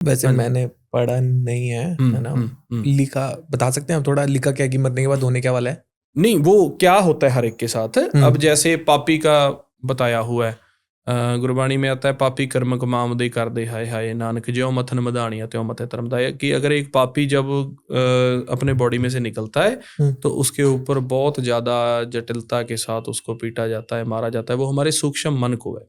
वैसे हाँ जी। मैंने पढ़ा नहीं है ना। लिखा बता सकते हैं आप थोड़ा, लिखा क्या कि मरने के बाद होने क्या वाला है? नहीं, वो क्या होता है हर एक के साथ। अब जैसे पापी का बताया हुआ है, गुरबाणी में आता है, पापी कर्म कमाम दे कर दे हाय हाय, नानक ज्यों मथन मधानिया त्यों मथे धर्मदाय। कि अगर एक पापी जब अपने बॉडी में से निकलता है तो उसके ऊपर बहुत ज़्यादा जटिलता के साथ उसको पीटा जाता है, मारा जाता है। वो हमारे सूक्ष्म मन को है,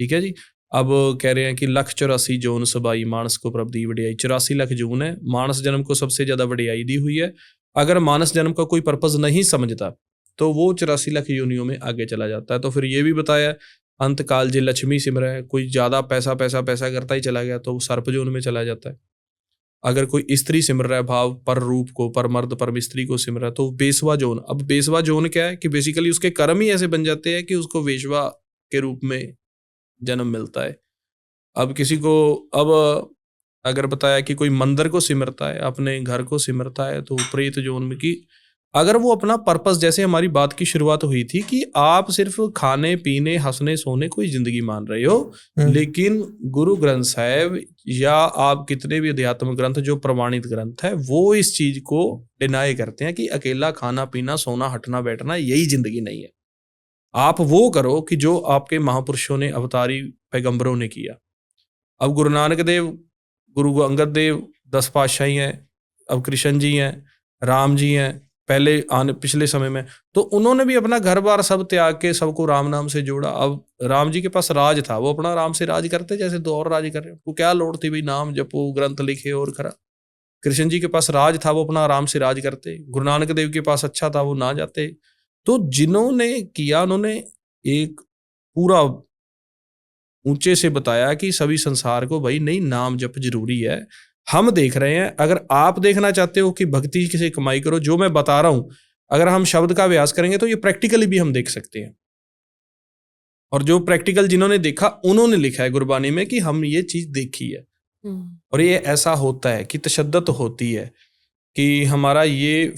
ठीक है जी। अब कह रहे हैं कि 1,84 जोन सबाई मानस को प्रभ दी वडियाई। 84 लाख जून है, मानस जन्म को सबसे ज़्यादा वडियाई दी हुई है। अगर मानस जन्म का कोई पर्पज़ नहीं समझता तो वो 84 लाख योनियों में आगे चला जाता है। तो फिर ये भी बताया, अंत काल जे लक्ष्मी सिमर है, कोई ज़्यादा पैसा पैसा पैसा करता ही चला गया तो वो सर्प जोन में चला जाता है। अगर कोई स्त्री सिमर रहा है भाव पर रूप को, पर मर्द पर स्त्री को सिमर रहा है, तो बेसवा जोन। अब बेसवा जोन क्या है कि बेसिकली उसके कर्म ही ऐसे बन जाते हैं कि उसको वेश्वा के रूप में जन्म मिलता है। अब किसी को, अब अगर बताया कि कोई मंदिर को सिमरता है, अपने घर को सिमरता है, तो प्रेत जोन में कि अगर वो अपना पर्पस, जैसे हमारी बात की शुरुआत हुई थी कि आप सिर्फ खाने पीने हंसने सोने कोई जिंदगी मान रहे हो, लेकिन गुरु ग्रंथ साहिब या आप कितने भी अध्यात्म ग्रंथ जो प्रमाणित ग्रंथ है वो इस चीज को डिनाई करते हैं कि अकेला खाना पीना सोना हटना बैठना यही जिंदगी नहीं है। आप वो करो कि जो आपके महापुरुषों ने, अवतारी पैगंबरों ने किया। अब गुरु नानक देव, गुरु अंगद देव 10 पातशाही हैं, अब कृष्ण जी हैं, राम जी हैं, पहले आने पिछले समय में, तो उन्होंने भी अपना घर बार सब त्याग के सबको राम नाम से जोड़ा। अब राम जी के पास राज था, वो अपना राम से राज करते जैसे दो और राज कर रहे हैं, वो क्या लोड़ थी भाई नाम जपो ग्रंथ लिखे और करा। कृष्ण जी के पास राज था, वो अपना आराम से राज करते। गुरु नानक देव के पास अच्छा था, वो ना जाते। तो जिन्होंने किया उन्होंने एक पूरा ऊंचे से बताया कि सभी संसार को भाई नहीं, नाम जप जरूरी है। हम देख रहे हैं, अगर आप देखना चाहते हो कि भक्ति से कमाई करो, जो मैं बता रहा हूं अगर हम शब्द का अभ्यास करेंगे तो ये प्रैक्टिकली भी हम देख सकते हैं। और जो प्रैक्टिकल जिन्होंने देखा उन्होंने लिखा है गुरबानी में कि हम ये चीज देखी है। और ये ऐसा होता है कि तशद्दुद होती है कि हमारा ये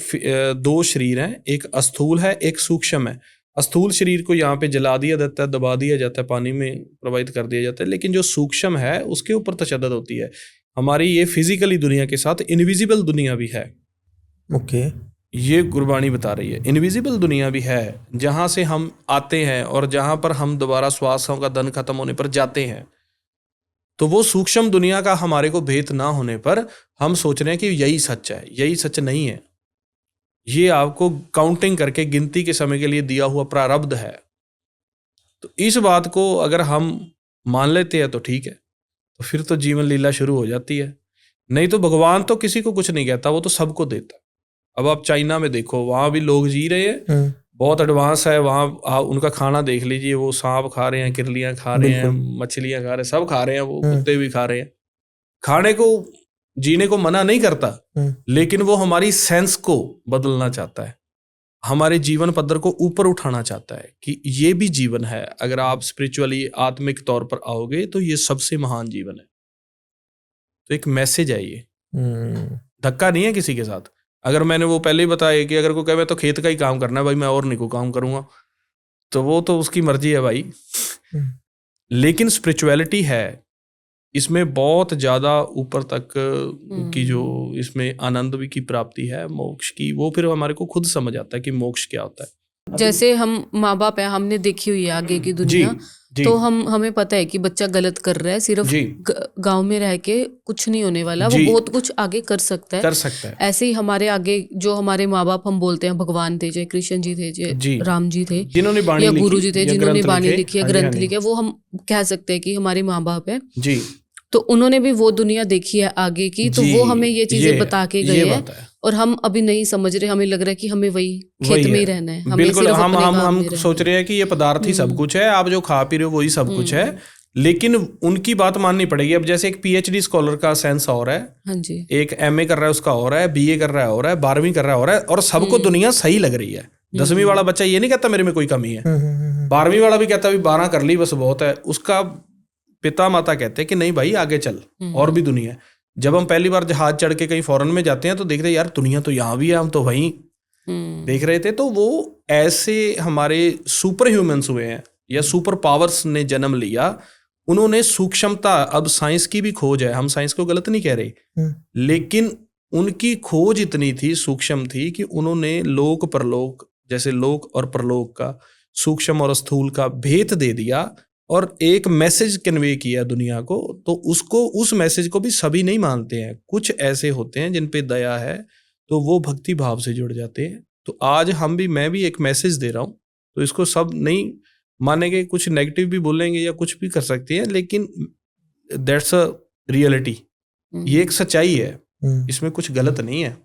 2 शरीर हैं, एक अस्थूल है एक सूक्ष्म है। अस्थूल शरीर को यहाँ पे जला दिया जाता है, दबा दिया जाता है, पानी में प्रवाहित कर दिया जाता है, लेकिन जो सूक्ष्म है उसके ऊपर तशद्दुद होती है। हमारी ये फिजिकली दुनिया के साथ इनविजिबल दुनिया भी है। ओके। ये गुरबाणी बता रही है इनविजिबल दुनिया भी है, जहाँ से हम आते हैं और जहाँ पर हम दोबारा श्वासों का दन खत्म होने पर जाते हैं। तो वो सूक्ष्म दुनिया का हमारे को भेद ना होने पर हम सोच रहे हैं कि यही सच है, यही सच नहीं है। ये आपको काउंटिंग करके गिनती के समय के लिए दिया हुआ प्रारब्ध है। तो इस बात को अगर हम मान लेते हैं तो ठीक है, तो फिर तो जीवन लीला शुरू हो जाती है। नहीं तो भगवान तो किसी को कुछ नहीं कहता, वो तो सबको देता है। अब आप चाइना में देखो, वहां भी लोग जी रहे हैं, बहुत एडवांस है वहाँ। उनका खाना देख लीजिए, वो सांप खा रहे हैं, किरलियां खा रहे हैं, मछलियां खा रहे हैं, सब खा रहे हैं, वो कुत्ते भी खा रहे हैं। खाने को, जीने को मना नहीं करता, लेकिन वो हमारी सेंस को बदलना चाहता है, हमारे जीवन पद्धर को ऊपर उठाना चाहता है कि ये भी जीवन है। अगर आप स्पिरिचुअली आत्मिक तौर पर आओगे तो ये सबसे महान जीवन है। तो एक मैसेज है ये, धक्का नहीं है किसी के साथ। अगर मैंने वो पहले ही बताया कि अगर कोई कहे मैं तो खेत का ही काम करना है भाई, मैं और नहीं कोई काम करूंगा, तो वो तो उसकी मर्जी है भाई। लेकिन स्पिरिचुअलिटी है, इसमें बहुत ज़्यादा ऊपर तक की जो इसमें आनंद भी की प्राप्ति है, मोक्ष की, वो फिर हमारे को खुद समझ आता है कि मोक्ष क्या होता है। जैसे हम माँ बाप है, हमने देखी हुई है आगे की दुनिया, तो हमें पता है कि बच्चा गलत कर रहा है, सिर्फ गांव में रह के कुछ नहीं होने वाला, वो बहुत कुछ आगे कर सकता है। ऐसे ही हमारे आगे जो हमारे माँ बाप हम बोलते हैं भगवान थे, चाहे कृष्ण जी थे, चाहे राम जी थे, या गुरु जी थे जिन्होंने बाणी लिखी है, ग्रंथ लिखे, वो हम कह सकते हैं कि हमारे माँ बाप है। तो उन्होंने भी वो दुनिया देखी है आगे की, तो वो हमें ये चीजें बता के गए हैं, और हम अभी नहीं समझ रहे, हमें लग रहा है कि हमें वही खेत में ही रहना है। बिल्कुल, हम सोच रहे हैं कि ये पदार्थ ही सब कुछ है, आप जो खा पी रहे हो वही सब कुछ है, लेकिन उनकी बात माननी पड़ेगी। अब जैसे एक PhD स्कॉलर का सेंस और है, हाँ जी, एक MA कर रहा है उसका और है, BA कर रहा है और है, 12वीं कर रहा है और है, और सबको दुनिया सही लग रही है। 10वीं वाला बच्चा ये नहीं कहता मेरे में कोई कमी है, 12वीं वाला भी कहता है 12 कर ली बस बहुत है। उसका पिता माता कहते हैं कि नहीं भाई आगे चल, और भी दुनिया है। जब हम पहली बार जहाज चढ़ के कहीं फॉरेन में जाते हैं तो देखते हैं यार दुनिया तो यहाँ भी है, हम तो वहीं देख रहे थे। तो वो ऐसे हमारे सुपर ह्यूमंस हुए हैं या सुपर पावर्स ने जन्म लिया, उन्होंने सूक्ष्मता, अब साइंस की भी खोज है, हम साइंस को गलत नहीं कह रहे, लेकिन उनकी खोज इतनी थी, सूक्ष्म थी, कि उन्होंने लोक परलोक, जैसे लोक और परलोक का, सूक्ष्म और स्थूल का भेद दे दिया और एक मैसेज कन्वे किया दुनिया को। तो उसको, उस मैसेज को भी सभी नहीं मानते हैं, कुछ ऐसे होते हैं जिन पे दया है तो वो भक्ति भाव से जुड़ जाते हैं। तो आज मैं भी एक मैसेज दे रहा हूँ, तो इसको सब नहीं मानेंगे, कुछ नेगेटिव भी बोलेंगे या कुछ भी कर सकते हैं, लेकिन दैट्स अ रियलिटी, ये एक सच्चाई है, इसमें कुछ गलत नहीं है।